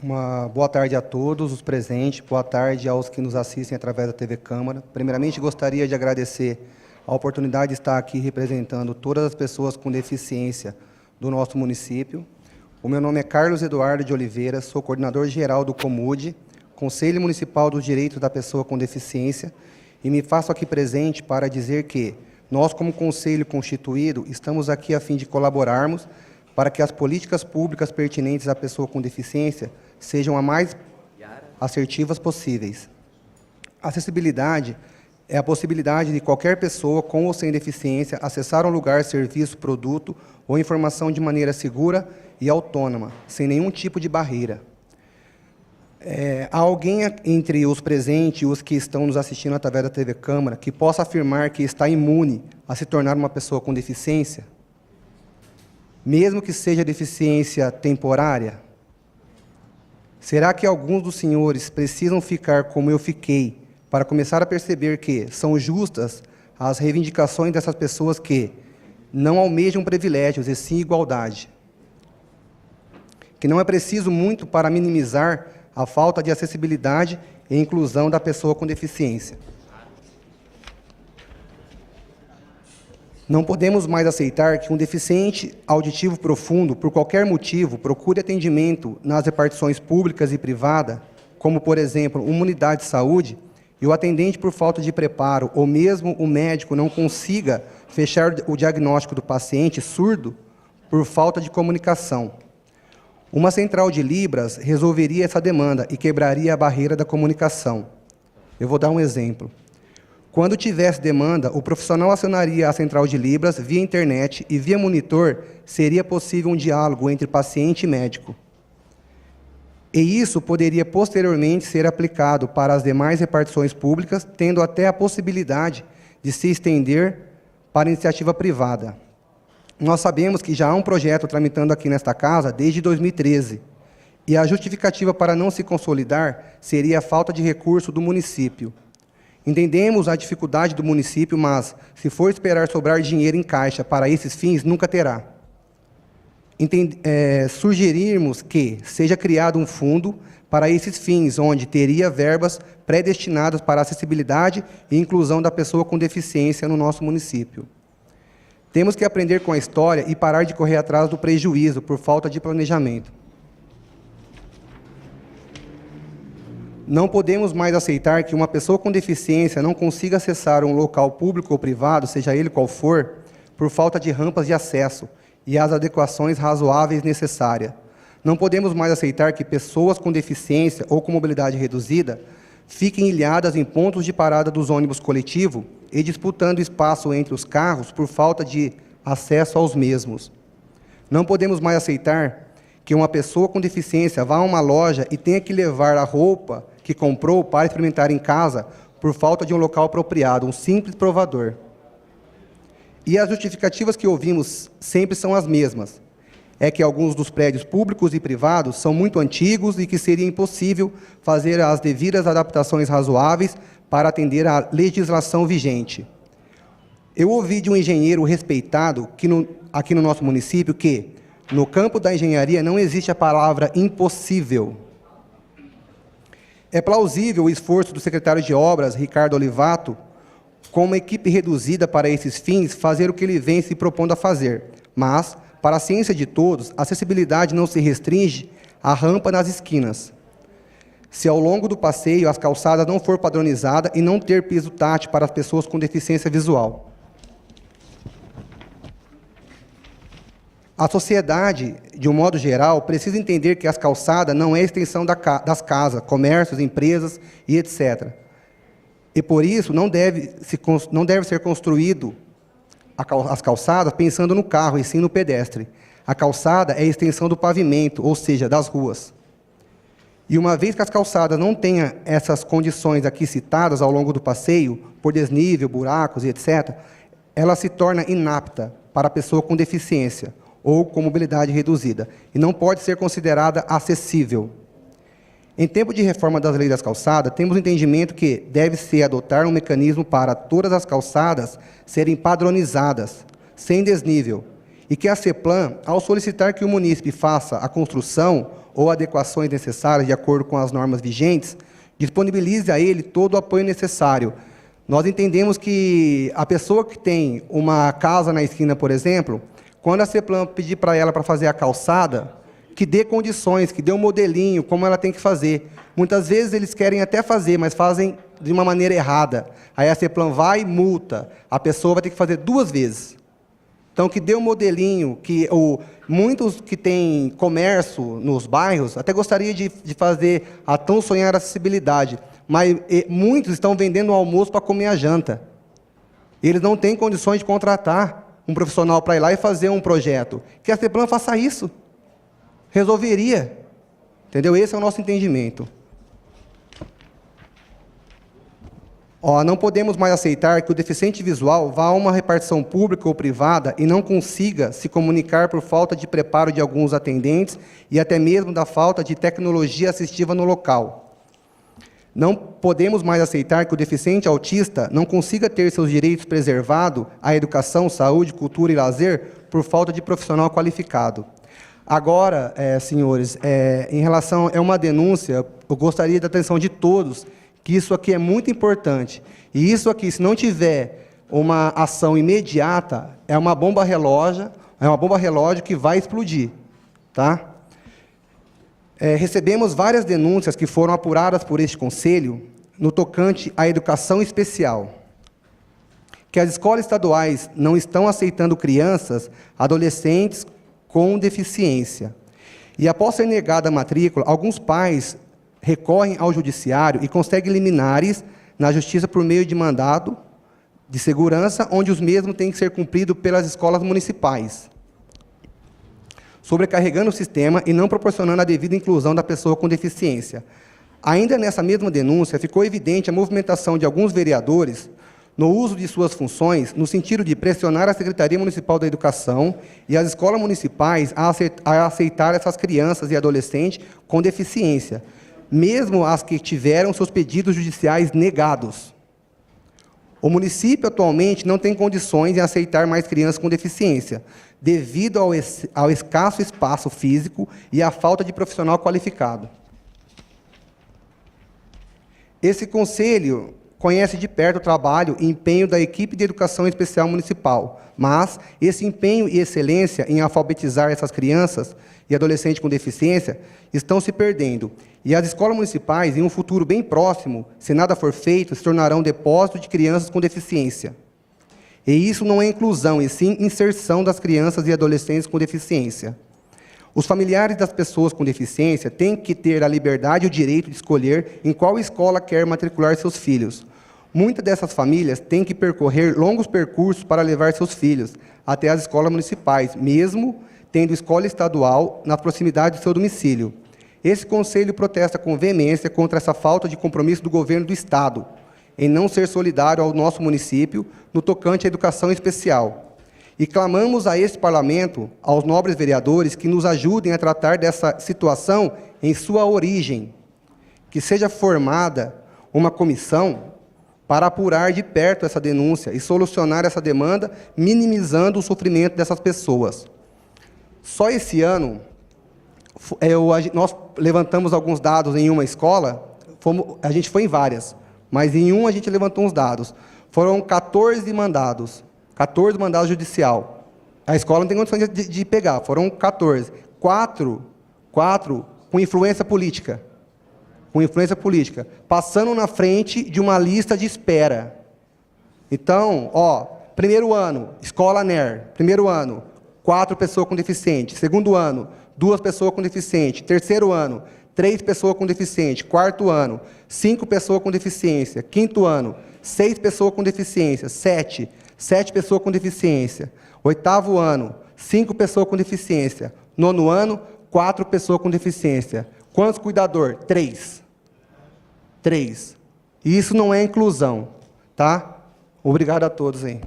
Uma boa tarde a todos os presentes, boa tarde aos que nos assistem através da TV Câmara. Primeiramente, gostaria de agradecer a oportunidade de estar aqui representando todas as pessoas com deficiência do nosso município. O meu nome é Carlos Eduardo de Oliveira, sou coordenador-geral do COMUD, Conselho Municipal dos Direitos da Pessoa com Deficiência, e me faço aqui presente para dizer que nós, como Conselho constituído, estamos aqui a fim de colaborarmos para que as políticas públicas pertinentes à pessoa com deficiência sejam as mais assertivas possíveis. Acessibilidade é a possibilidade de qualquer pessoa com ou sem deficiência acessar um lugar, serviço, produto ou informação de maneira segura e autônoma, sem nenhum tipo de barreira. Há alguém entre os presentes e os que estão nos assistindo através da TV Câmara que possa afirmar que está imune a se tornar uma pessoa com deficiência? Mesmo que seja deficiência temporária? Será que alguns dos senhores precisam ficar como eu fiquei para começar a perceber que são justas as reivindicações dessas pessoas que não almejam privilégios e sim igualdade? Que não é preciso muito para minimizar a falta de acessibilidade e inclusão da pessoa com deficiência. Não podemos mais aceitar que um deficiente auditivo profundo, por qualquer motivo, procure atendimento nas repartições públicas e privadas, como, por exemplo, uma unidade de saúde, e o atendente, por falta de preparo, ou mesmo o médico não consiga fechar o diagnóstico do paciente surdo por falta de comunicação. Uma central de Libras resolveria essa demanda e quebraria a barreira da comunicação. Eu vou dar um exemplo. Quando tivesse demanda, o profissional acionaria a central de Libras via internet e via monitor seria possível um diálogo entre paciente e médico. E isso poderia posteriormente ser aplicado para as demais repartições públicas, tendo até a possibilidade de se estender para a iniciativa privada. Nós sabemos que já há um projeto tramitando aqui nesta casa desde 2013, e a justificativa para não se consolidar seria a falta de recurso do município. Entendemos a dificuldade do município, mas, se for esperar sobrar dinheiro em caixa para esses fins, nunca terá. Sugerirmos que seja criado um fundo para esses fins, onde teria verbas predestinadas para a acessibilidade e inclusão da pessoa com deficiência no nosso município. Temos que aprender com a história e parar de correr atrás do prejuízo por falta de planejamento. Não podemos mais aceitar que uma pessoa com deficiência não consiga acessar um local público ou privado, seja ele qual for, por falta de rampas de acesso e as adequações razoáveis necessárias. Não podemos mais aceitar que pessoas com deficiência ou com mobilidade reduzida fiquem ilhadas em pontos de parada dos ônibus coletivos e disputando espaço entre os carros por falta de acesso aos mesmos. Não podemos mais aceitar que uma pessoa com deficiência vá a uma loja e tenha que levar a roupa que comprou para experimentar em casa por falta de um local apropriado, um simples provador. E as justificativas que ouvimos sempre são as mesmas. É que alguns dos prédios públicos e privados são muito antigos e que seria impossível fazer as devidas adaptações razoáveis para atender à legislação vigente. Eu ouvi de um engenheiro respeitado aqui no nosso município que, no campo da engenharia, não existe a palavra impossível. É plausível o esforço do secretário de Obras, Ricardo Olivato, com uma equipe reduzida para esses fins, fazer o que ele vem se propondo a fazer. Mas, para a ciência de todos, a acessibilidade não se restringe à rampa nas esquinas. Se ao longo do passeio as calçadas não for padronizada e não ter piso tátil para as pessoas com deficiência visual. A sociedade, de um modo geral, precisa entender que as calçadas não é extensão das casas, comércios, empresas e etc. E, por isso, não deve ser construído as calçadas pensando no carro, e sim no pedestre. A calçada é a extensão do pavimento, ou seja, das ruas. E, uma vez que as calçadas não tenham essas condições aqui citadas ao longo do passeio, por desnível, buracos e etc., ela se torna inapta para a pessoa com deficiência, ou com mobilidade reduzida, e não pode ser considerada acessível. Em tempo de reforma das leis das calçadas, temos o entendimento que deve-se adotar um mecanismo para todas as calçadas serem padronizadas, sem desnível, e que a CEPLAN, ao solicitar que o munícipe faça a construção ou adequações necessárias de acordo com as normas vigentes, disponibilize a ele todo o apoio necessário. Nós entendemos que a pessoa que tem uma casa na esquina, por exemplo, quando a CEPLAN pedir para ela para fazer a calçada, que dê condições, que dê um modelinho, como ela tem que fazer. Muitas vezes eles querem até fazer, mas fazem de uma maneira errada. Aí a CEPLAN vai e multa. A pessoa vai ter que fazer 2 vezes. Então, que dê um modelinho, muitos que têm comércio nos bairros, até gostaria de fazer a tão sonhada acessibilidade, mas muitos estão vendendo o almoço para comer a janta. Eles não têm condições de contratar um profissional para ir lá e fazer um projeto. Que a CEPLAN faça isso. Resolveria. Entendeu? Esse é o nosso entendimento. Não podemos mais aceitar que o deficiente visual vá a uma repartição pública ou privada e não consiga se comunicar por falta de preparo de alguns atendentes e até mesmo da falta de tecnologia assistiva no local. Não podemos mais aceitar que o deficiente autista não consiga ter seus direitos preservados à educação, saúde, cultura e lazer por falta de profissional qualificado. Agora, senhores, em relação a uma denúncia, eu gostaria da atenção de todos, que isso aqui é muito importante. E isso aqui, se não tiver uma ação imediata, é uma bomba relógio que vai explodir. Tá? Recebemos várias denúncias que foram apuradas por este Conselho no tocante à educação especial, que as escolas estaduais não estão aceitando crianças, adolescentes com deficiência. E após ser negada a matrícula, alguns pais recorrem ao judiciário e conseguem liminares na justiça por meio de mandado de segurança, onde os mesmos têm que ser cumpridos pelas escolas municipais, sobrecarregando o sistema e não proporcionando a devida inclusão da pessoa com deficiência. Ainda nessa mesma denúncia, ficou evidente a movimentação de alguns vereadores no uso de suas funções, no sentido de pressionar a Secretaria Municipal da Educação e as escolas municipais a aceitar essas crianças e adolescentes com deficiência, mesmo as que tiveram seus pedidos judiciais negados. O município, atualmente, não tem condições de aceitar mais crianças com deficiência, devido ao escasso espaço físico e à falta de profissional qualificado. Esse Conselho conhece de perto o trabalho e empenho da equipe de educação especial municipal, mas esse empenho e excelência em alfabetizar essas crianças e adolescentes com deficiência estão se perdendo. E as escolas municipais, em um futuro bem próximo, se nada for feito, se tornarão depósito de crianças com deficiência. E isso não é inclusão, e sim inserção das crianças e adolescentes com deficiência. Os familiares das pessoas com deficiência têm que ter a liberdade e o direito de escolher em qual escola quer matricular seus filhos. Muitas dessas famílias têm que percorrer longos percursos para levar seus filhos até as escolas municipais, mesmo tendo escola estadual na proximidade do seu domicílio. Esse Conselho protesta com veemência contra essa falta de compromisso do governo do Estado em não ser solidário ao nosso município no tocante à educação especial. E clamamos a este Parlamento, aos nobres vereadores, que nos ajudem a tratar dessa situação em sua origem, que seja formada uma comissão para apurar de perto essa denúncia e solucionar essa demanda, minimizando o sofrimento dessas pessoas. Só esse ano, nós levantamos alguns dados em uma escola, a gente foi em várias, mas em uma a gente levantou uns dados. Foram 14 mandados judicial. A escola não tem condições de pegar, foram 14. 4 com influência política. Passando na frente de uma lista de espera. Então, primeiro ano, escola NER, primeiro ano, 4 pessoas com deficiente. Segundo ano, 2 pessoas com deficiente. Terceiro ano, 3 pessoas com deficiente. Quarto ano, 5 pessoas com deficiência. Quinto ano, 6 pessoas com deficiência. 7 pessoas com deficiência. Oitavo ano, 5 pessoas com deficiência. Nono ano, 4 pessoas com deficiência. Quantos cuidador? 3. E isso não é inclusão, tá? Obrigado a todos aí.